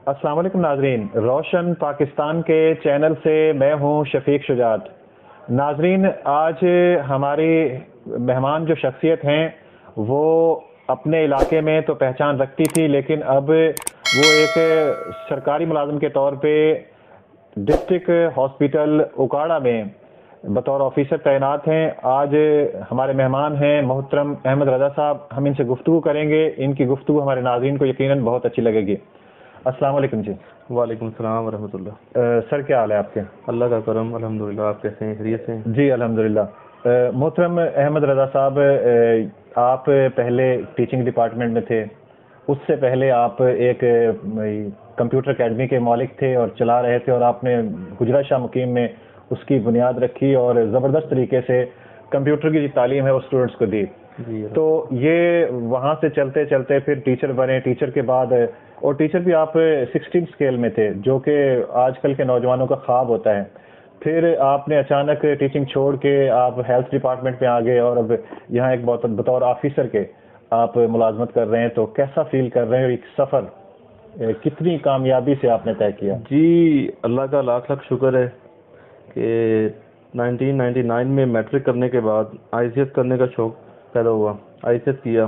السلام علیکم ناظرین، روشن پاکستان کے چینل سے میں ہوں شفیق شجاعت۔ ناظرین، آج ہماری مہمان جو شخصیت ہیں وہ اپنے علاقے میں تو پہچان رکھتی تھی، لیکن اب وہ ایک سرکاری ملازم کے طور پہ ڈسٹرکٹ ہاسپٹل اکاڑا میں بطور آفیسر تعینات ہیں۔ آج ہمارے مہمان ہیں محترم احمد رضا صاحب، ہم ان سے گفتگو کریں گے۔ ان کی گفتگو ہمارے ناظرین کو یقیناً بہت اچھی لگے گی۔ السلام علیکم جی۔ وعلیکم السلام ورحمۃ اللہ۔ سر کیا حال ہے آپ کے؟ اللہ کا کرم، الحمدللہ۔ آپ کیسے ہیں؟ خیریت سے ہیں؟ جی الحمدللہ۔ محترم احمد رضا صاحب، آپ پہلے ٹیچنگ ڈپارٹمنٹ میں تھے، اس سے پہلے آپ ایک کمپیوٹر اکیڈمی کے مالک تھے اور چلا رہے تھے، اور آپ نے گجرا شاہ مقیم میں اس کی بنیاد رکھی اور زبردست طریقے سے کمپیوٹر کی جو تعلیم ہے وہ اسٹوڈنٹس کو دی۔ تو یہ وہاں سے چلتے چلتے پھر ٹیچر بنے، ٹیچر کے بعد اور ٹیچر بھی آپ 16 اسکیل میں تھے، جو کہ آج کل کے نوجوانوں کا خواب ہوتا ہے۔ پھر آپ نے اچانک ٹیچنگ چھوڑ کے آپ ہیلتھ ڈپارٹمنٹ میں آ گئے اور اب یہاں ایک بطور آفیسر کے آپ ملازمت کر رہے ہیں۔ تو کیسا فیل کر رہے ہیں؟ ایک سفر کتنی کامیابی سے آپ نے طے کیا؟ جی اللہ کا لاکھ لاکھ شکر ہے کہ 1999 میں میٹرک کرنے کے بعد آئی سی ایس کرنے کا شوق پیدا ہوا۔ آئی سی ایس کیا،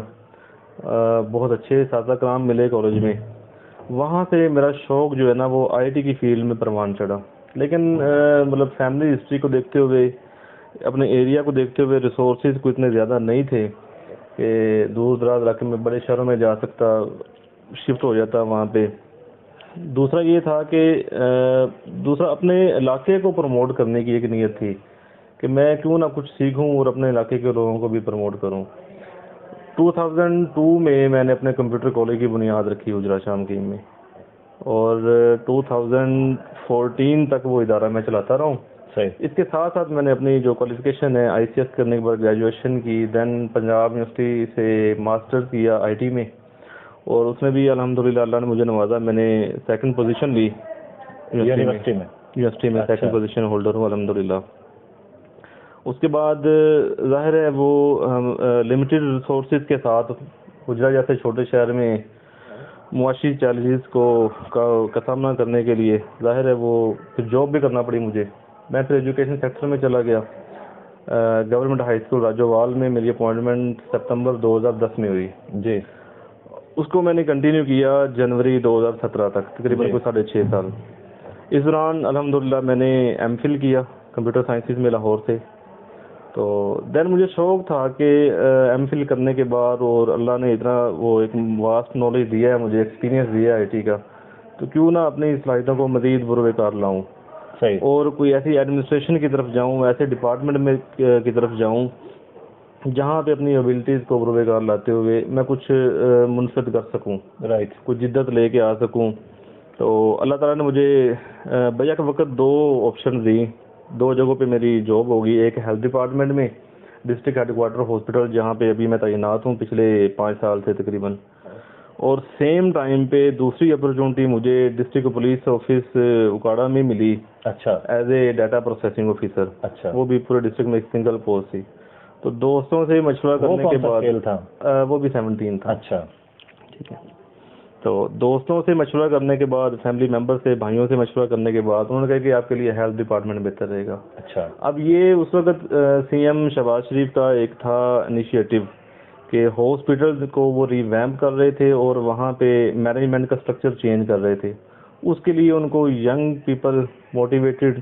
بہت اچھے اساتذہ کرام ملے کالج میں۔ وہاں سے میرا شوق جو ہے نا وہ آئی ٹی کی فیلڈ میں پروان چڑھا، لیکن مطلب فیملی ہسٹری کو دیکھتے ہوئے، اپنے ایریا کو دیکھتے ہوئے ریسورسز کو اتنے زیادہ نہیں تھے کہ دور دراز علاقے میں بڑے شہروں میں جا سکتا، شفٹ ہو جاتا وہاں پہ۔ دوسرا یہ تھا کہ دوسرا اپنے علاقے کو پروموٹ کرنے کی ایک نیت تھی کہ میں کیوں نہ کچھ سیکھوں اور اپنے علاقے کے لوگوں کو بھی پروموٹ کروں۔ 2002 میں نے اپنے کمپیوٹر کالج کی بنیاد رکھی گجرا شاہ مقیم میں، اور 2014 تک وہ ادارہ میں چلاتا رہا ہوں۔ اس کے ساتھ ساتھ میں نے اپنی جو کوالیفیکیشن ہے آئی سی ایس کرنے کے بعد گریجویشن کی، دین پنجاب یونیورسٹی سے ماسٹر کیا آئی ٹی میں، اور اس میں بھی الحمدللہ اللہ نے مجھے نوازا، میں نے سیکنڈ پوزیشن لی یونیورسٹی میں سیکنڈ پوزیشن ہولڈر ہوں الحمدللہ۔ اس کے بعد ظاہر ہے وہ لمیٹڈ ریسورسز کے ساتھ گجرا جیسے چھوٹے شہر میں معاشی چیلنجز کا سامنا کرنے کے لیے ظاہر ہے وہ پھر جاب بھی کرنا پڑی مجھے۔ میں پھر ایجوکیشن سیکٹر میں چلا گیا۔ گورنمنٹ ہائی اسکول راجوال میں میری اپوائنٹمنٹ ستمبر 2010 میں ہوئی جی۔ اس کو میں نے کنٹینیو کیا جنوری 2017 تک، تقریباً کوئی 6.5 سال۔ اس دوران الحمدللہ میں نے ایم فل کیا کمپیوٹر سائنسز میں لاہور سے۔ تو دین مجھے شوق تھا کہ ایم فل کرنے کے بعد، اور اللہ نے اتنا وہ ایک واسٹ نالج دیا ہے مجھے، ایکسپیرینس دیا ہے آئی ٹی کا، تو کیوں نہ اپنی صلاحیتوں کو مزید بروئے کار لاؤں اور کوئی ایسی ایڈمنسٹریشن کی طرف جاؤں، ایسے ڈپارٹمنٹ میں کی طرف جاؤں جہاں پہ اپنی ایبلٹیز کو بروئے کار لاتے ہوئے میں کچھ منفرد کر سکوں، کچھ جدت لے کے آ سکوں۔ تو اللہ تعالیٰ نے مجھے بیک وقت 2 آپشن دی، 2 جگہوں پہ میری جاب ہوگی۔ ایک ہیلتھ ڈپارٹمنٹ میں ڈسٹرکٹ ہیڈ کوارٹر ہاسپٹل جہاں پہ ابھی میں تعینات ہوں پچھلے 5 سال سے تقریباً، اور سیم ٹائم پہ دوسری اپرچونٹی مجھے ڈسٹرکٹ پولیس آفس اکاڑا میں ملی، as a data processing officer, وہ بھی پورے ڈسٹرکٹ میں ایک سنگل پوسٹ تھی۔ تو دوستوں سے مشورہ کرنے کے بعد وہ بھی 17 تھا، ٹھیک ہے۔ تو دوستوں سے مشورہ کرنے کے بعد، فیملی ممبر سے، بھائیوں سے مشورہ کرنے کے بعد انہوں نے کہا کہ آپ کے لیے ہیلتھ ڈپارٹمنٹ بہتر رہے گا۔ اب یہ اس وقت سی ایم شہباز شریف کا ایک تھا انیشیٹو کہ ہاسپٹل کو وہ ریویمپ کر رہے تھے اور وہاں پہ مینجمنٹ کا سٹرکچر چینج کر رہے تھے۔ اس کے لیے ان کو ینگ پیپل، موٹیویٹڈ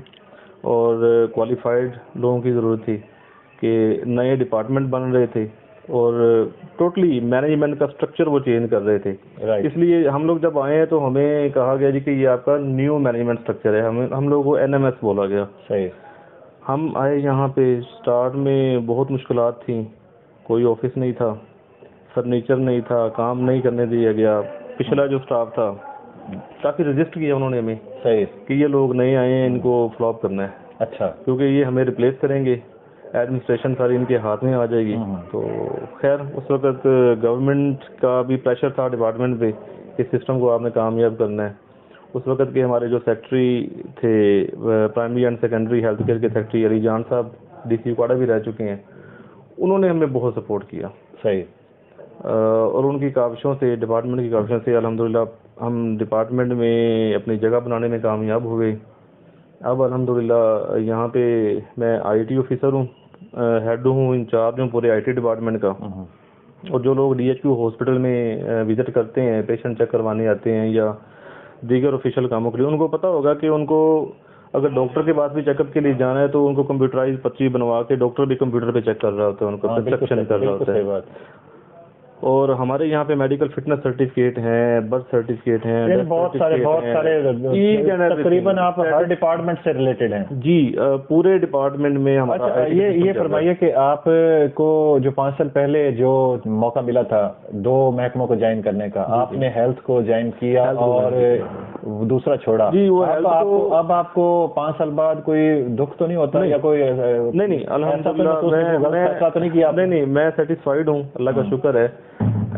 اور کوالیفائڈ لوگوں کی ضرورت تھی کہ نئے ڈپارٹمنٹ بن رہے تھے اور ٹوٹلی مینجمنٹ کا سٹرکچر وہ چینج کر رہے تھے۔ اس لیے ہم لوگ جب آئے ہیں تو ہمیں کہا گیا جی کہ یہ آپ کا نیو مینجمنٹ سٹرکچر ہے، ہم لوگوں کو این ایم ایس بولا گیا۔ ہم آئے یہاں پہ، سٹارٹ میں بہت مشکلات تھیں، کوئی آفس نہیں تھا، فرنیچر نہیں تھا، کام نہیں کرنے دیا گیا۔ پچھلا جو سٹاف تھا کافی رجسٹ کیا انہوں نے ہمیں کہ یہ لوگ نئے آئے ہیں، ان کو فلاپ کرنا ہے، کیونکہ یہ ہمیں ریپلیس کریں گے، ایڈمنسٹریشن ساری ان کے ہاتھ میں آ جائے گی۔ تو خیر اس وقت گورنمنٹ کا بھی پریشر تھا ڈپارٹمنٹ پہ کہ سسٹم کو آپ نے کامیاب کرنا ہے۔ اس وقت کے ہمارے جو سیکٹری تھے، primary and secondary health care کے سیکٹری علی جان صاحب، ڈی سی اکاڑا بھی رہ چکے ہیں، انہوں نے ہمیں بہت سپورٹ کیا اور ان کی کاوشوں سے، ڈپارٹمنٹ کی کاوشوں سے الحمدللہ ہم ڈپارٹمنٹ میں اپنی جگہ بنانے میں کامیاب ہوئے. اب الحمدللہ یہاں پہ میں آئی ٹی آفیسر ہوں, ہیڈ ہوں, انچارج ہوں پورے آئی ٹی ڈپارٹمنٹ کا. اور جو لوگ ڈی ایچ کیو ہاسپٹل میں وزٹ کرتے ہیں, پیشنٹ چیک کروانے آتے ہیں یا دیگر آفیشیل کاموں کے لیے, ان کو پتہ ہوگا کہ ان کو اگر ڈاکٹر کے پاس بھی چیک اپ کے لیے جانا ہے تو ان کو کمپیوٹرائز پرچی بنوا کے ڈاکٹر بھی کمپیوٹر پہ چیک کر رہا ہوتا ہے, ان کو پرسکرپشن کر رہا ہوتا ہے. اور ہمارے یہاں پہ میڈیکل فٹنس سرٹیفکیٹ ہیں, برتھ سرٹیفکیٹ ہیں, بہت سارے تقریباً آپ ہر ڈپارٹمنٹ سے ریلیٹڈ ہیں. جی پورے ڈپارٹمنٹ میں ہمارا. اچھا یہ فرمائیے کہ آپ کو جو 5 سال پہلے جو موقع ملا تھا 2 محکموں کو جوائن کرنے کا, آپ نے ہیلتھ کو جوائن کیا اور دوسرا چھوڑا. جی وہ اب آپ کو 5 سال بعد کوئی دکھ تو نہیں ہوتا یا کوئی؟ نہیں الحمدللہ تو نہیں کیا. نہیں میں سیٹسفائیڈ ہوں, اللہ کا شکر ہے.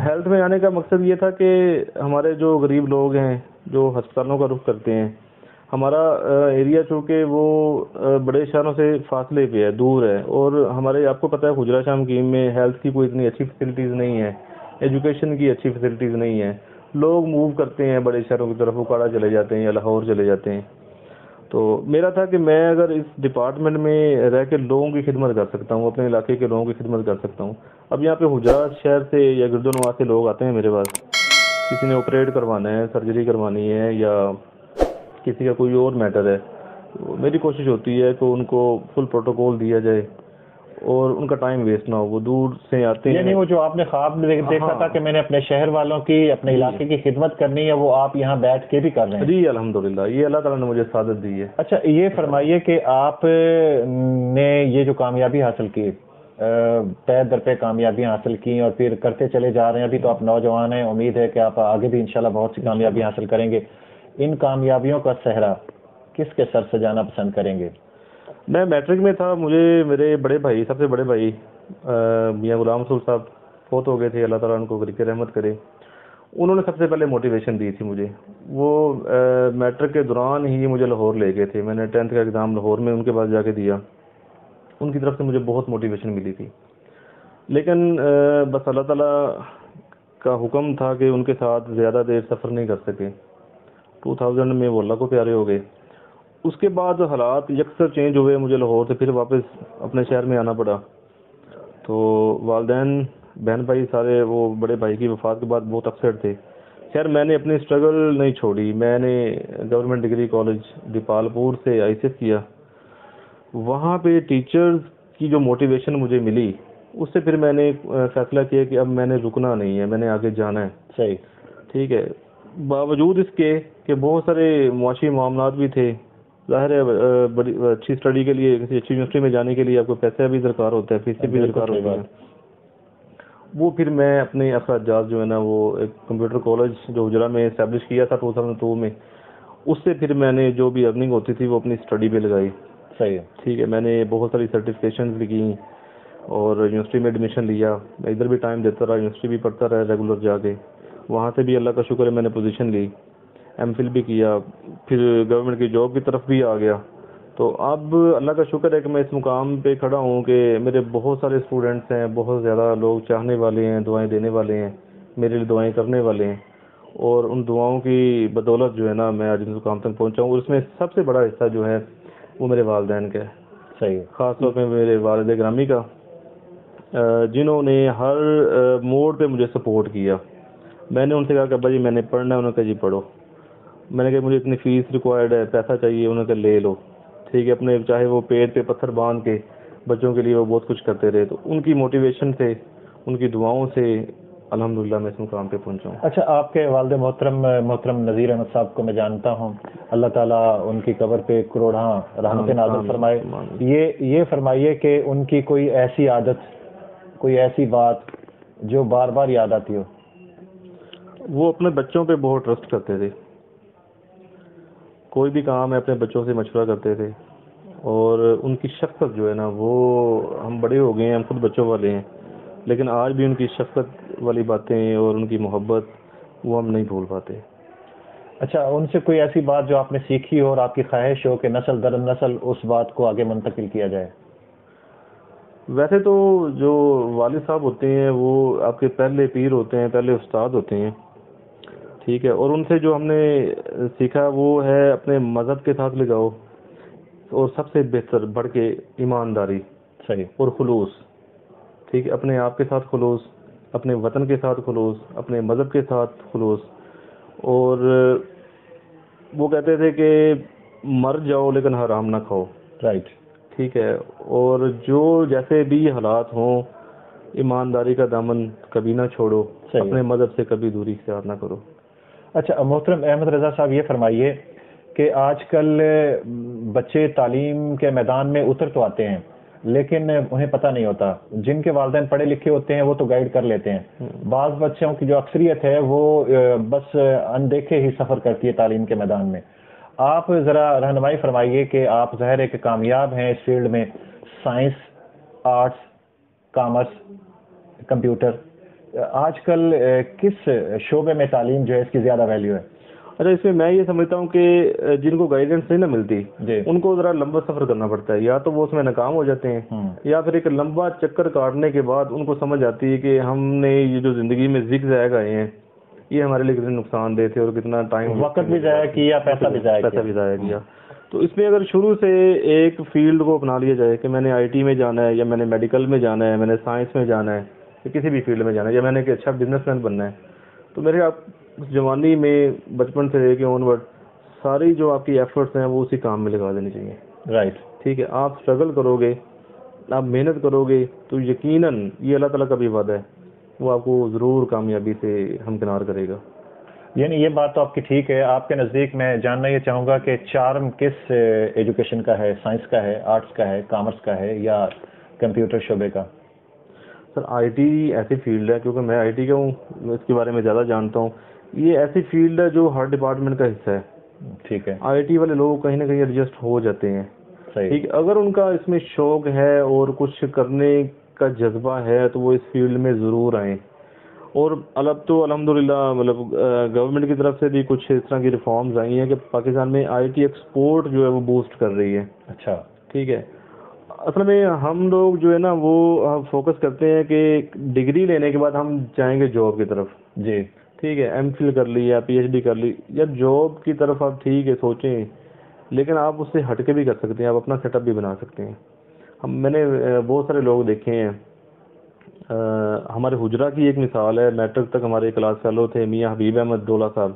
ہیلتھ میں آنے کا مقصد یہ تھا کہ ہمارے جو غریب لوگ ہیں جو ہسپتالوں کا رخ کرتے ہیں, ہمارا ایریا چونکہ وہ بڑے شہروں سے فاصلے پہ ہے, دور ہے, اور ہمارے آپ کو پتہ ہے حجرہ شاہ مقیم میں ہیلتھ کی کوئی اتنی اچھی فیسلٹیز نہیں ہے, ایجوکیشن کی اچھی فیسلٹیز نہیں ہے. لوگ موو کرتے ہیں بڑے شہروں کی طرف, اکاڑا چلے جاتے ہیں یا لاہور چلے جاتے ہیں. تو میرا تھا کہ میں اگر اس ڈپارٹمنٹ میں رہ کے لوگوں کی خدمت کر سکتا ہوں, اپنے علاقے کے لوگوں کی خدمت کر سکتا ہوں. اب یہاں پہ حجرات شہر سے یا گرد و نواح سے لوگ آتے ہیں میرے پاس, کسی نے آپریٹ کروانا ہے, سرجری کروانی ہے یا کسی کا کوئی اور میٹر ہے, تو میری کوشش ہوتی ہے کہ ان کو فل پروٹوکول دیا جائے اور ان کا ٹائم ویسٹ نہ ہو. وہ دور سے آتے ہیں. یعنی وہ جو آپ نے خواب دیکھا تھا کہ میں نے اپنے شہر والوں کی, اپنے علاقے کی خدمت کرنی ہے, وہ آپ یہاں بیٹھ کے بھی کر رہے ہیں. جی الحمدللہ, یہ اللہ تعالیٰ نے مجھے سعادت دی ہے. اچھا یہ فرمائیے کہ آپ نے یہ جو کامیابی حاصل کی, پے در پہ کامیابیاں حاصل کی اور پھر کرتے چلے جا رہے ہیں, ابھی تو آپ نوجوان ہیں, امید ہے کہ آپ آگے بھی انشاءاللہ بہت سی کامیابیاں حاصل کریں گے. ان کامیابیوں کا صحرا کس کے سر سجانا پسند کریں گے؟ میں میٹرک میں تھا, مجھے میرے بڑے بھائی, سب سے بڑے بھائی میاں غلام رسول صاحب فوت ہو گئے تھے, اللہ تعالیٰ ان کو غریق رحمت کرے. انہوں نے سب سے پہلے موٹیویشن دی تھی مجھے. وہ میٹرک کے دوران ہی مجھے لاہور لے گئے تھے. میں نے 10th کا ایگزام لاہور میں ان کے پاس جا کے دیا. ان کی طرف سے مجھے بہت موٹیویشن ملی تھی, لیکن بس اللہ تعالیٰ کا حکم تھا کہ ان کے ساتھ زیادہ دیر سفر نہیں کر سکے. 2000 میں وہ اللہ کو پیارے ہو گئے. اس کے بعد حالات یکسر چینج ہوئے, مجھے لاہور سے پھر واپس اپنے شہر میں آنا پڑا. تو والدین, بہن بھائی سارے وہ بڑے بھائی کی وفات کے بعد بہت اپسیٹ تھے. خیر میں نے اپنی اسٹرگل نہیں چھوڑی. میں نے گورنمنٹ ڈگری کالج دیپالپور سے آئی سی ایس کیا. وہاں پہ ٹیچرز کی جو موٹیویشن مجھے ملی, اس سے پھر میں نے فیصلہ کیا کہ اب میں نے رکنا نہیں ہے, میں نے آگے جانا ہے. صحیح, ٹھیک ہے. باوجود اس کے کہ بہت سارے معاشی معاملات بھی تھے. ظاہر ہے بڑی اچھی اسٹڈی کے لیے, کسی اچھی یونیورسٹی میں جانے کے لیے آپ کو پیسہ بھی درکار ہوتا ہے, فیسیں بھی درکار ہوتی ہیں. وہ پھر میں اپنے اخراجات جو ہے نا, وہ ایک کمپیوٹر کالج جو حجرہ میں اسٹیبلش کیا تھا 2002 میں, اس سے پھر میں نے جو بھی ارننگ ہوتی تھی وہ اپنی اسٹڈی پہ لگائی. صحیح ہے. ٹھیک ہے. میں نے بہت ساری سرٹیفکیشنز بھی کی اور یونیورسٹی میں ایڈمیشن لیا. میں ادھر بھی ٹائم دیتا رہا, یونیورسٹی بھی پڑھتا رہا ریگولر جا کے. وہاں سے بھی اللہ کا شکر ہے میں نے پوزیشن لی, ایم فل بھی کیا, پھر گورنمنٹ کی جاب کی طرف بھی آ گیا. تو اب اللہ کا شکر ہے کہ میں اس مقام پہ کھڑا ہوں کہ میرے بہت سارے اسٹوڈنٹس ہیں, بہت زیادہ لوگ چاہنے والے ہیں, دعائیں دینے والے ہیں, میرے لیے دعائیں کرنے والے ہیں. اور ان دعاؤں کی بدولت جو ہے نا میں آج اس مقام تک پہنچا ہوں. اور اس میں سب سے بڑا حصہ جو ہے وہ میرے والدین کا ہے. صحیح. خاص طور پہ میرے والد گرامی کا, جنہوں نے ہر موڑ پہ مجھے سپورٹ کیا. میں نے ان سے کہا کہ ابا جی میں نے پڑھنا ہے, انہوں نے کہا جی پڑھو. میں نے کہا مجھے اتنی فیس ریکوائرڈ ہے, پیسہ چاہیے, انہوں نے کہا لے لو. ٹھیک ہے. اپنے چاہے وہ پیٹ پہ پتھر باندھ کے بچوں کے لیے وہ بہت کچھ کرتے رہے. تو ان کی موٹیویشن سے, ان کی دعاؤں سے الحمدللہ میں اس مقام پہ پہنچا ہوں. اچھا آپ کے والد محترم نذیر احمد صاحب کو میں جانتا ہوں, اللہ تعالیٰ ان کی قبر پہ کروڑاں رحمت نازل فرمائے. یہ فرمائیے کہ ان کی کوئی ایسی عادت, کوئی ایسی بات جو بار بار یاد آتی ہو. وہ اپنے بچوں پہ بہت ٹرسٹ کرتے تھے. کوئی بھی کام ہے اپنے بچوں سے مشورہ کرتے تھے. اور ان کی شفقت جو ہے نا, وہ ہم بڑے ہو گئے ہیں, ہم خود بچوں والے ہیں, لیکن آج بھی ان کی شفقت والی باتیں اور ان کی محبت وہ ہم نہیں بھول پاتے. اچھا ان سے کوئی ایسی بات جو آپ نے سیکھی ہو اور آپ کی خواہش ہو کہ نسل در نسل اس بات کو آگے منتقل کیا جائے؟ ویسے تو جو والد صاحب ہوتے ہیں وہ آپ کے پہلے پیر ہوتے ہیں, پہلے استاد ہوتے ہیں. ٹھیک ہے. اور ان سے جو ہم نے سیکھا وہ ہے اپنے مذہب کے ساتھ لگاؤ, اور سب سے بہتر بڑھ کے ایمانداری صحیح. اور خلوص. ٹھیک ہے, اپنے آپ کے ساتھ خلوص, اپنے وطن کے ساتھ خلوص, اپنے مذہب کے ساتھ خلوص. اور وہ کہتے تھے کہ مر جاؤ لیکن حرام نہ کھاؤ. رائٹ. ٹھیک ہے. اور جو جیسے بھی حالات ہوں, ایمانداری کا دامن کبھی نہ چھوڑو, اپنے مذہب سے کبھی دوری اختیار نہ کرو. اچھا محترم احمد رضا صاحب, یہ فرمائیے کہ آج کل بچے تعلیم کے میدان میں اتر تو آتے ہیں لیکن انہیں پتہ نہیں ہوتا. جن کے والدین پڑھے لکھے ہوتے ہیں وہ تو گائیڈ کر لیتے ہیں. بعض بچوں کی جو اکثریت ہے وہ بس اندیکھے ہی سفر کرتی ہے تعلیم کے میدان میں. آپ ذرا رہنمائی فرمائیے کہ آپ ظاہر ہے کہ کامیاب ہیں اس فیلڈ میں, سائنس, آرٹس, کامرس, کمپیوٹر, آج کل کس شعبے میں تعلیم جو ہے اس کی زیادہ ویلیو ہے؟ اچھا, اس میں یہ سمجھتا ہوں کہ جن کو گائیڈنس نہیں نہ ملتی ان کو ذرا لمبا سفر کرنا پڑتا ہے. یا تو وہ اس میں ناکام ہو جاتے ہیں, یا پھر ایک لمبا چکر کاٹنے کے بعد ان کو سمجھ آتی ہے کہ ہم نے یہ جو زندگی میں زگ زیگ آئے ہیں یہ ہمارے لیے کتنے نقصان دہ تھے اور کتنا ٹائم, وقت بھی ضائع کیا, پیسہ بھی ضائع کیا. تو اس میں اگر شروع سے ایک فیلڈ کو اپنا لیا جائے کہ میں نے آئی ٹی میں جانا ہے, یا میں نے میڈیکل میں جانا ہے, میں نے سائنس میں جانا ہے, یا کسی بھی فیلڈ میں جانا ہے, یا میں نے ایک اچھا بزنس مین بننا ہے, تو میرے آپ جوانی میں بچپن سے لے کے آن ورڈ ساری جو آپ کی ایفرٹس ہیں وہ اسی کام میں لگا دینی چاہیے. رائٹ. ٹھیک ہے. آپ اسٹرگل کرو گے, آپ محنت کرو گے تو یقیناً یہ اللہ تعالیٰ کا بھی وعدہ ہے, وہ آپ کو ضرور کامیابی سے ہمکنار کرے گا. یعنی یہ بات تو آپ کی ٹھیک ہے. آپ کے نزدیک میں جاننا یہ چاہوں گا کہ چارم کس ایجوکیشن کا ہے, سائنس کا ہے, آرٹس کا ہے, کامرس کا ہے, یا کمپیوٹر شعبے کا؟ سر آئی ٹی ایسی فیلڈ ہے, کیونکہ میں آئی ٹی کا ہوں, میں اس کے بارے میں زیادہ جانتا ہوں. یہ ایسی فیلڈ ہے جو ہر ڈپارٹمنٹ کا حصہ ہے. ٹھیک ہے. آئی ٹی والے لوگ کہیں نہ کہیں ایڈجسٹ ہو جاتے ہیں. ٹھیک ہے. اگر ان کا اس میں شوق ہے اور کچھ کرنے کا جذبہ ہے تو وہ اس فیلڈ میں ضرور آئیں. اور اب تو الحمدللہ مطلب گورنمنٹ کی طرف سے بھی کچھ اس طرح کی ریفارمز آئی ہیں کہ پاکستان میں آئی ٹی ایکسپورٹ جو ہے وہ بوسٹ کر رہی ہے. اچھا. ٹھیک ہے. اصل میں ہم لوگ جو ہے نا وہ فوکس کرتے ہیں کہ ڈگری لینے کے بعد ہم جائیں گے جاب کی طرف. جی. ٹھیک ہے. ایم فل کر لی یا پی ایچ ڈی کر لی, یا جاب کی طرف آپ ٹھیک ہے سوچیں, لیکن آپ اس سے ہٹ کے بھی کر سکتے ہیں, آپ اپنا سیٹ اپ بھی بنا سکتے ہیں. میں نے بہت سارے لوگ دیکھے ہیں. ہمارے حجرہ کی ایک مثال ہے, میٹرک تک ہمارے کلاس فیلو تھے میاں حبیب احمد ڈولا صاحب.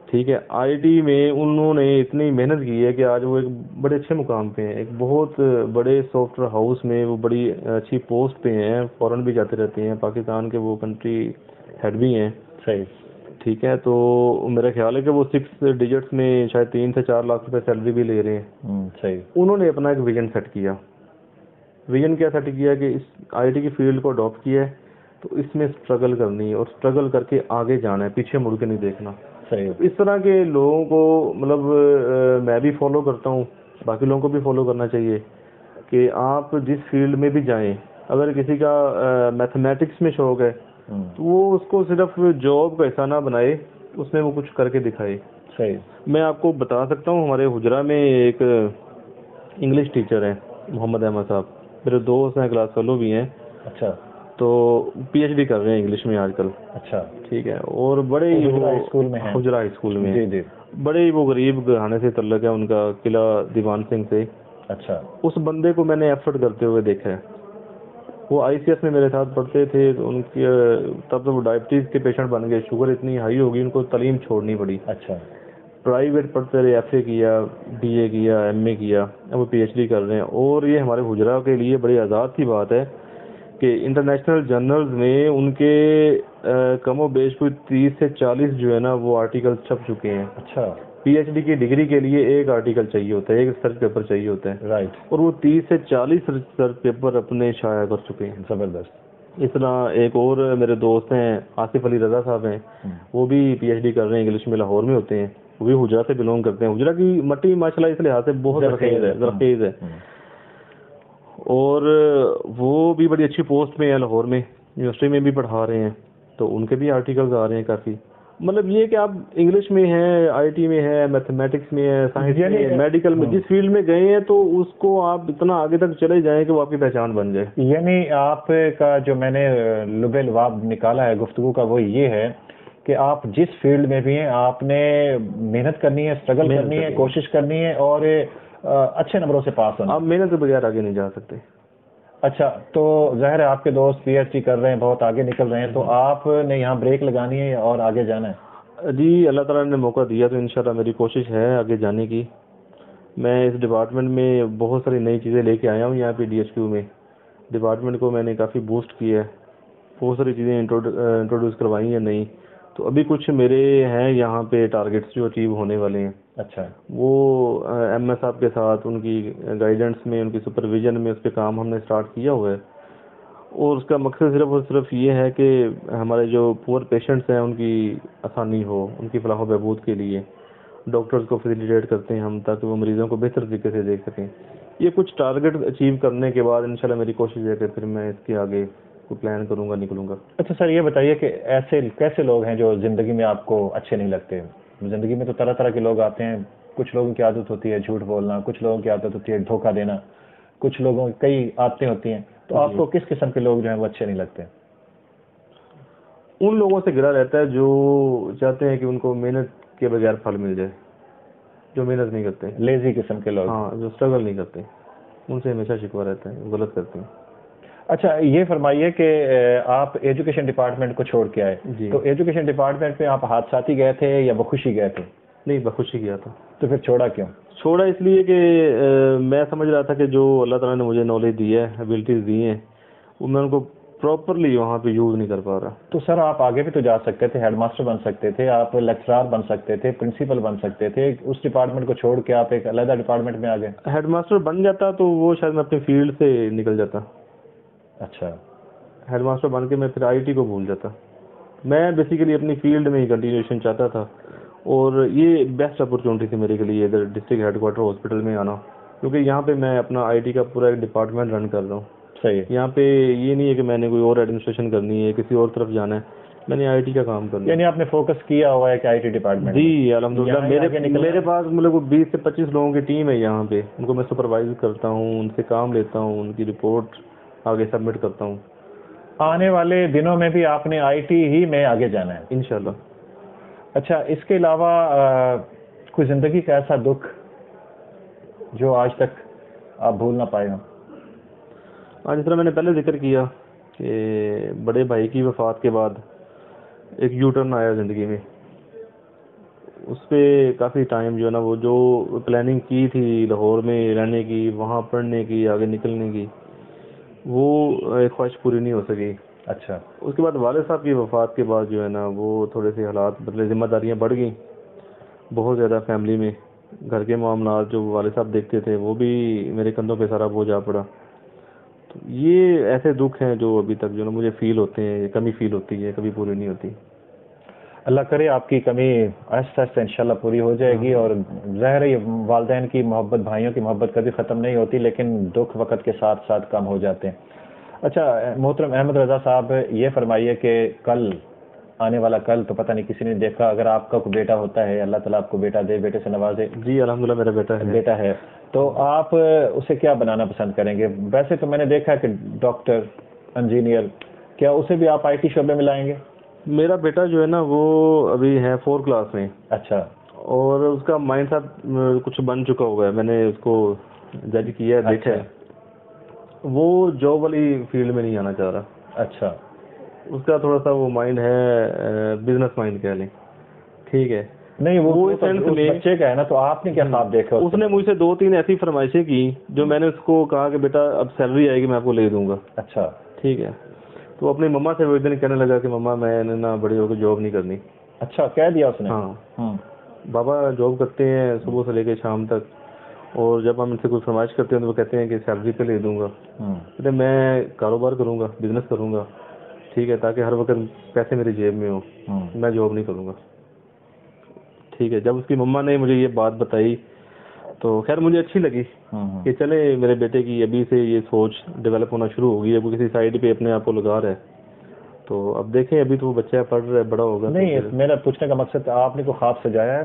ٹھیک ہے. آئی ٹی میں انہوں نے اتنی محنت کی ہے کہ آج وہ ایک بڑے اچھے مقام پہ ہیں, ایک بہت بڑے سافٹ ویئر ہاؤس میں وہ بڑی اچھی پوسٹ پہ ہیں, فورن بھی جاتے رہتے ہیں, پاکستان کے وہ کنٹری ہیڈ بھی ہیں. صحیح. ٹھیک ہے. تو میرا خیال ہے کہ وہ 6 ڈیجٹس میں شاید 3 سے 4 لاکھ روپے سیلری بھی لے رہے ہیں. صحیح. انہوں نے اپنا ایک ویژن سیٹ کیا. ویژن کیا سیٹ کیا کہ اس آئی ٹی کی فیلڈ کو اڈاپٹ کیا ہے تو اس میں اسٹرگل کرنی ہے, اور اسٹرگل کر کے آگے جانا ہے, پیچھے مڑ کے نہیں دیکھنا. صحیح. اس طرح کے لوگوں کو مطلب میں بھی فالو کرتا ہوں, باقی لوگوں کو بھی فالو کرنا چاہیے کہ آپ جس فیلڈ میں بھی جائیں, اگر کسی کا میتھمیٹکس میں شوق ہے تو وہ اس کو صرف جاب کا حصہ نہ بنائے, اس میں وہ کچھ کر کے دکھائے. صحیح. میں آپ کو بتا سکتا ہوں, ہمارے حجرہ میں ایک انگلش ٹیچر ہیں محمد احمد صاحب, میرے دوست ہیں, کلاس فیلو بھی ہیں. اچھا. تو پی ایچ ڈی کر رہے ہیں انگلش میں آج کل. اچھا. ٹھیک ہے. اور بڑے ہی حجرہ اسکول میں ہیں. حجرہ اسکول میں. جی جی. بڑے ہی وہ غریب گھرانے سے تعلق ہے ان کا, قلعہ دیوان سنگھ سے. اچھا. اس بندے کو میں نے ایفرٹ کرتے ہوئے دیکھا ہے. وہ آئی سی ایس میں میرے ساتھ پڑھتے تھے, تو ان کی تب تو وہ ڈائبٹیز کے پیشنٹ بن گئے, شوگر اتنی ہائی ہو گئی ان کو تعلیم چھوڑنی پڑی. اچھا. پرائیویٹ پڑھتے رہے, ایف اے کیا, بی اے کیا, ایم اے کیا, اب وہ پی ایچ ڈی کر رہے ہیں. اور یہ ہمارے حجرہ کے لیے بڑی آزاد کی بات ہے کہ انٹرنیشنل جرنلز میں ان کے کم و بیش کوئی 30 سے 40 جو ہے نا وہ آرٹیکل چھپ چکے ہیں. اچھا. پی ایچ ڈی کی ڈگری کے لیے ایک آرٹیکل چاہیے ہوتا ہے, ایک ریسرچ پیپر چاہیے ہوتا ہے. رائٹ. اور وہ 30 سے 40 ریسرچ پیپر اپنے شائع کر چکے ہیں. زبردست. اس طرح ایک اور میرے دوست ہیں آصف علی رضا صاحب ہیں, وہ بھی پی ایچ ڈی کر رہے ہیں, انگلش میں لاہور میں ہوتے ہیں, وہ بھی حجرہ سے بلونگ کرتے ہیں. حجرہ کی مٹی ماشاءاللہ اس لحاظ سے بہت زرخیز ہے, اور وہ بھی بڑی اچھی پوسٹ میں ہیں لاہور میں, یونیورسٹی میں بھی پڑھا رہے ہیں. تو ان کے بھی آرٹیکلز آ رہے ہیں کافی. مطلب یہ کہ آپ انگلش میں ہیں, آئی ٹی میں ہے, میتھمیٹکس میں ہے, سائنس میں ہے, میڈیکل میں, جس فیلڈ میں گئے ہیں تو اس کو آپ اتنا آگے تک چلے جائیں کہ وہ آپ کی پہچان بن جائے. یعنی آپ کا جو میں نے لب لباب نکالا ہے گفتگو کا وہ یہ ہے کہ آپ جس فیلڈ میں بھی ہیں آپ نے محنت کرنی ہے, اسٹرگل کرنی ہے, کوشش کرنی ہے اور اچھے نمبروں سے پاس ہونا. آپ محنت کے بغیر آگے نہیں جا سکتے. اچھا, تو ظاہر ہے آپ کے دوست پی ایچ ڈی کر رہے ہیں, بہت آگے نکل رہے ہیں, تو آپ نے یہاں بریک لگانی ہے اور آگے جانا ہے؟ جی اللہ تعالیٰ نے موقع دیا تو انشاءاللہ میری کوشش ہے آگے جانے کی. میں اس ڈپارٹمنٹ میں بہت ساری نئی چیزیں لے کے آیا ہوں. یہاں پہ ڈی ایچ کیو میں ڈپارٹمنٹ کو میں نے کافی بوسٹ کیا ہے, بہت ساری چیزیں انٹروڈیوس کروائی ہیں نئی. تو ابھی کچھ میرے ہیں یہاں پہ ٹارگیٹس جو اچیو ہونے والے ہیں. اچھا, وہ ایم ایس صاحب کے ساتھ ان کی گائیڈنس میں, ان کی سپرویژن میں اس پہ کام ہم نے اسٹارٹ کیا ہوا ہے. اور اس کا مقصد صرف اور صرف یہ ہے کہ ہمارے جو پور پیشنٹس ہیں ان کی آسانی ہو, ان کی فلاح و بہبود کے لیے ڈاکٹرز کو فیسیلیٹیٹ کرتے ہیں ہم, تاکہ وہ مریضوں کو بہتر طریقے سے دیکھ سکیں. یہ کچھ ٹارگیٹ اچیو کرنے کے بعد انشاءاللہ میری کوشش ہے کہ پھر میں اس کے آگے کوئی پلان کروں گا, نکلوں گا. اچھا سر, یہ بتائیے کہ ایسے کیسے لوگ ہیں جو زندگی میں آپ کو اچھے نہیں لگتے؟ زندگی میں تو طرح طرح کے لوگ آتے ہیں. کچھ لوگوں کی عادت ہوتی ہے جھوٹ بولنا, کچھ لوگوں کی عادت ہوتی ہے دھوکہ دینا, کچھ لوگوں کی کئی عادتیں ہوتی ہیں. تو آپ کو کس قسم کے لوگ جو ہیں وہ اچھے نہیں لگتے؟ ان لوگوں سے گرا رہتا ہے جو چاہتے ہیں کہ ان کو محنت کے بغیر پھل مل جائے, جو محنت نہیں کرتے, لیزی قسم کے لوگ. ہاں, جو اسٹرگل نہیں کرتے, ان سے ہمیشہ شکوہ رہتا ہے, غلط کرتے ہیں. اچھا, یہ فرمائیے کہ آپ ایجوکیشن ڈپارٹمنٹ کو چھوڑ کے آئے, تو ایجوکیشن ڈپارٹمنٹ میں آپ حادثاتی گئے تھے یا بخوشی گئے تھے؟ نہیں, بخوشی گیا تھا. تو پھر چھوڑا کیوں؟ چھوڑا اس لیے کہ میں سمجھ رہا تھا کہ جو اللہ تعالیٰ نے مجھے نالج دی ہے, ایبلٹیز دی ہیں, وہ میں ان کو پراپرلی وہاں پہ یوز نہیں کر پا رہا. تو سر آپ آگے بھی تو جا سکتے تھے, ہیڈ ماسٹر بن سکتے تھے, آپ لیکچرار بن سکتے تھے, پرنسپل بن سکتے تھے. اس ڈپارٹمنٹ کو چھوڑ کے آپ ایک علیحدہ ڈپارٹمنٹ میں آ گئے. ہیڈ ماسٹر بن جاتا تو وہ شاید میں اپنی فیلڈ سے نکل جاتا. اچھا, ہیڈ ماسٹر بن کے میں پھر آئی ٹی کو بھول جاتا. میں بیسیکلی اپنی فیلڈ میں ہی کنٹینیوشن چاہتا تھا, اور یہ بیسٹ اپرچونٹی تھی میرے کے لیے ادھر ڈسٹرکٹ ہیڈ کوارٹر ہاسپٹل میں آنا, کیونکہ یہاں پہ میں اپنا آئی ٹی کا پورا ایک ڈپارٹمنٹ رن کر رہا ہوں. صحیح ہے. یہاں پہ یہ نہیں ہے کہ میں نے کوئی اور ایڈمنسٹریشن کرنی ہے, کسی اور طرف جانا ہے, میں نے آئی ٹی کا کام کرنا ہے. یعنی آپ نے فوکس کیا ہوا ہے کہ آئی ٹی ڈپارٹمنٹ؟ جی الحمدللہ. میرے پاس مطلب 20 سے 25 لوگوں کی ٹیم ہے یہاں پہ, ان کو میں سپروائز کرتا ہوں, ان سے کام لیتا ہوں, ان کی رپورٹ آگے سبمٹ کرتا ہوں. آنے والے دنوں میں بھی آپ نے آئی ٹی ہی میں آگے جانا ہے انشاءاللہ. اچھا, اس کے علاوہ کوئی زندگی کا ایسا دکھ جو آج تک آپ بھول نہ پائے ہوں؟ جس طرح میں نے پہلے ذکر کیا کہ بڑے بھائی کی وفات کے بعد ایک یو ٹرن آیا زندگی میں. اس پہ کافی ٹائم جو ہے نا, وہ جو پلاننگ کی تھی لاہور میں رہنے کی, وہاں پڑھنے کی, آگے نکلنے کی, وہ ایک خواہش پوری نہیں ہو سکی. اچھا, اس کے بعد والد صاحب کی وفات کے بعد جو ہے نا وہ تھوڑے سے حالات بدلے, ذمہ داریاں بڑھ گئیں بہت زیادہ فیملی میں. گھر کے معاملات جو والد صاحب دیکھتے تھے وہ بھی میرے کندھوں پہ سارا بوجھ آ پڑا. تو یہ ایسے دکھ ہیں جو ابھی تک جو نا مجھے فیل ہوتے ہیں, کمی فیل ہوتی ہے, کبھی پوری نہیں ہوتی. اللہ کرے آپ کی کمی آہستہ آہستہ انشاءاللہ پوری ہو جائے گی. اور ظاہر ہے والدین کی محبت, بھائیوں کی محبت کبھی ختم نہیں ہوتی, لیکن دکھ وقت کے ساتھ ساتھ کم ہو جاتے ہیں. اچھا محترم احمد رضا صاحب, یہ فرمائیے کہ کل آنے والا کل تو پتہ نہیں کسی نے دیکھا, اگر آپ کا کوئی بیٹا ہوتا ہے, اللہ تعالیٰ آپ کو بیٹا دے, بیٹے سے نوازے. جی الحمدللہ میرا بیٹا ہے. تو آپ اسے کیا بنانا پسند کریں گے؟ ویسے تو میں نے دیکھا ہے کہ ڈاکٹر, انجینئر, کیا اسے بھی آپ آئی ٹی شعبے میں لائیں گے؟ میرا بیٹا جو ہے نا وہ ابھی ہے 4 کلاس میں. اچھا, اور اس کا مائنڈ سیٹ کچھ بن چکا ہوا ہے, میں نے اس کو جج کیا ہے, دیکھا ہے. وہ جاب والی فیلڈ میں نہیں آنا چاہ رہا. اچھا, اس کا تھوڑا سا وہ مائنڈ ہے, بزنس مائنڈ کہہ لیں. ٹھیک ہے, نہیں وہ بچے کا ہے نا, تو آپ نے کیا خواب دیکھا؟ اس نے مجھ سے 2-3 ایسی فرمائشیں کی جو میں نے اس کو کہا کہ بیٹا اب سیلری آئے گی میں آپ کو لے دوں گا. اچھا, ٹھیک ہے. تو اپنی مما سے وہ ایک دن کہنے لگا کہ مما میں نے نا بڑی ہو کے جاب نہیں کرنی. اچھا, کہہ دیا اس نے؟ ہاں, بابا جاب کرتے ہیں صبح سے لے کے شام تک, اور جب ہم ان سے کوئی فرمائش کرتے ہیں تو وہ کہتے ہیں کہ سیلری پہ لے دوں گا. کہتے میں کاروبار کروں گا, بزنس کروں گا, ٹھیک ہے, تاکہ ہر وقت پیسے میری جیب میں ہوں, میں جاب نہیں کروں گا. ٹھیک ہے. جب اس کی مما نے مجھے یہ بات بتائی تو خیر مجھے اچھی لگی کہ چلے میرے بیٹے کی ابھی سے یہ سوچ ڈیولپ ہونا شروع ہوگی, اب وہ کسی سائڈ پہ اپنے آپ کو لگا رہا ہے. تو اب دیکھیں, ابھی تو وہ بچہ پڑھ رہا ہے, بڑا ہوگا. نہیں, میرا پوچھنے کا مقصد آپ نے کوئی خواب سجایا ہے,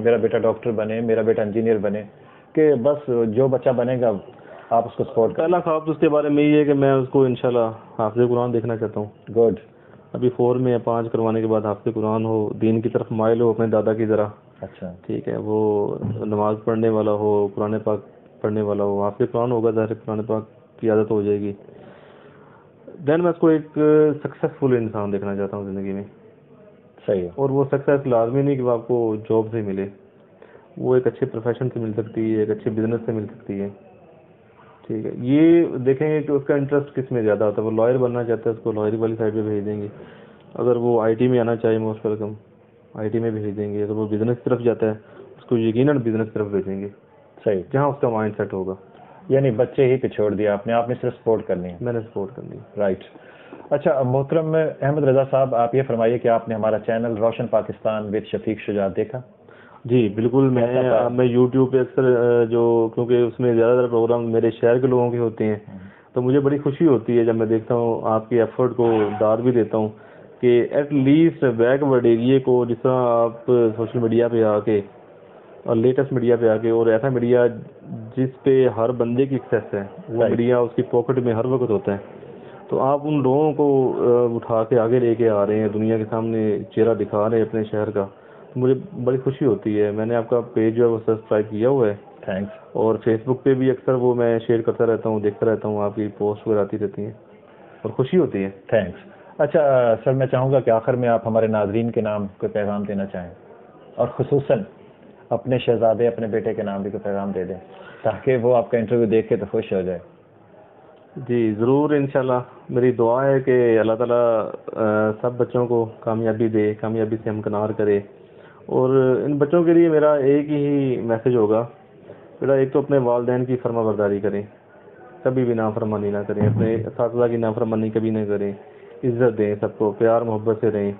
میرا بیٹا ڈاکٹر بنے, میرا بیٹا انجینئر بنے, کہ بس جو بچہ بنے گا آپ اس کو سپورٹ کریں؟ پہلا خواب تو اس کے بارے میں یہ ہے کہ میں اس کو انشاءاللہ حافظ قرآن دیکھنا چاہتا ہوں. گڈ. ابھی 4 میں 5 کروانے کے بعد حافظ قرآن ہو, دین کی طرف مائل ہو اپنے دادا کی طرح, اچھا ٹھیک ہے, وہ نماز پڑھنے والا ہو, قرآن پاک پڑھنے والا ہو, حافظ قرآن ہوگا, ظاہر قرآن پاک کی عادت ہو جائے گی. دین میں اس کو ایک سکسیسفل انسان دیکھنا چاہتا ہوں زندگی میں. صحیح ہے. اور وہ سکسیس لازمی نہیں کہ وہ آپ کو جاب سے ملے, وہ ایک اچھے پروفیشن سے مل سکتی ہے, ایک اچھے بزنس سے مل سکتی ہے, ٹھیک ہے. یہ دیکھیں گے کہ اس کا انٹرسٹ کس میں زیادہ ہوتا ہے. وہ لائر بننا چاہتا ہے, اس کو لائر والی سائڈ پہ بھیج دیں گے. اگر وہ آئی ٹی میں آنا چاہے موسٹ ویلکم, آئی ٹی میں بھیج دیں گے. اگر وہ بزنس کی طرف جاتا ہے اس کو یقیناً بزنس کی طرف بھیجیں گے, صحیح, جہاں اس کا مائنڈ سیٹ ہوگا. یعنی بچے ہی پہ چھوڑ دیا آپ نے صرف سپورٹ کرنی ہے. میں نے سپورٹ کرنی. رائٹ. اچھا محترم احمد رضا صاحب, آپ یہ فرمائیے کہ آپ نے ہمارا چینل روشن پاکستان وتھ شفیق شجاعت دیکھا؟ جی بالکل. میں یوٹیوب پہ اکثر جو, کیونکہ اس میں زیادہ تر پروگرام میرے شہر کے لوگوں کے ہوتے ہیں, تو مجھے بڑی خوشی ہوتی ہے جب میں دیکھتا ہوں آپ کے ایفرٹ کو داد بھی دیتا ہوں کہ ایٹ لیسٹ بیک ورڈ ایریے کو, جس طرح آپ سوشل میڈیا پہ آ کے اور لیٹسٹ میڈیا پہ آ کے, اور ایسا میڈیا جس پہ ہر بندے کی ایکسیس ہے, وہ میڈیا اس کی پاکٹ میں ہر وقت ہوتا ہے, تو آپ ان لوگوں کو اٹھا کے آگے لے کے آ رہے ہیں, دنیا کے سامنے چہرہ دکھا رہے ہیں اپنے شہر کا, تو مجھے بڑی خوشی ہوتی ہے. میں نے آپ کا پیج جو ہے وہ سبسکرائب کیا ہوا ہے, تھینکس. اور فیس بک پہ بھی اکثر وہ میں شیئر کرتا رہتا ہوں, دیکھتا رہتا ہوں, آپ کی پوسٹ وغیرہ آتی رہتی ہیں اور خوشی ہوتی ہے. تھینکس. اچھا سر, میں چاہوں گا کہ آخر میں آپ ہمارے ناظرین کے نام کوئی پیغام دینا چاہیں, اور خصوصاً اپنے شہزادے, اپنے بیٹے کے نام بھی کوئی پیغام دے دیں تاکہ وہ آپ کا انٹرویو دیکھ کے تو خوش ہو جائے. جی ضرور, انشاءاللہ میری دعا ہے کہ اللہ تعالیٰ سب بچوں کو کامیابی دے, کامیابی سے ہمکنار کرے. اور ان بچوں کے لیے میرا ایک ہی میسج ہوگا, بیٹا ایک تو اپنے والدین کی فرما برداری کریں, کبھی بھی نافرمانی نہ کریں, اپنے اساتذہ کی نافرمانی کبھی نہ کریں, عزت دیں سب کو, پیار محبت سے رہیں,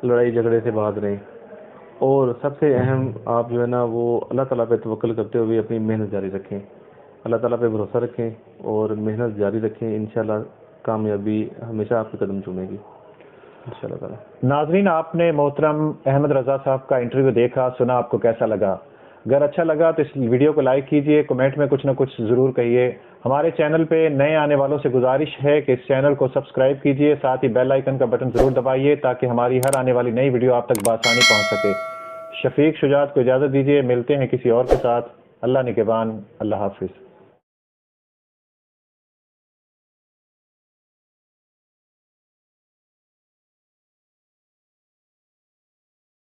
لڑائی جھگڑے سے باز رہیں, اور سب سے اہم آپ جو ہے نا وہ اللہ تعالیٰ پہ توکل کرتے ہوئے اپنی محنت جاری رکھیں, اللہ تعالیٰ پہ بھروسہ رکھیں اور محنت جاری رکھیں. انشاءاللہ کامیابی ہمیشہ آپ کے قدم چومے گی انشاءاللہ تعالیٰ. ناظرین, آپ نے محترم احمد رضا صاحب کا انٹرویو دیکھا, سنا, آپ کو کیسا لگا؟ اگر اچھا لگا تو اس ویڈیو کو لائک کیجئے, کمنٹ میں کچھ نہ کچھ ضرور کہیے. ہمارے چینل پہ نئے آنے والوں سے گزارش ہے کہ اس چینل کو سبسکرائب کیجئے, ساتھ ہی بیل آئیکن کا بٹن ضرور دبائیے تاکہ ہماری ہر آنے والی نئی ویڈیو آپ تک بآسانی پہنچ سکے. شفیق شجاعت کو اجازت دیجیے, ملتے ہیں کسی اور کے ساتھ. اللہ نگہبان, اللہ حافظ.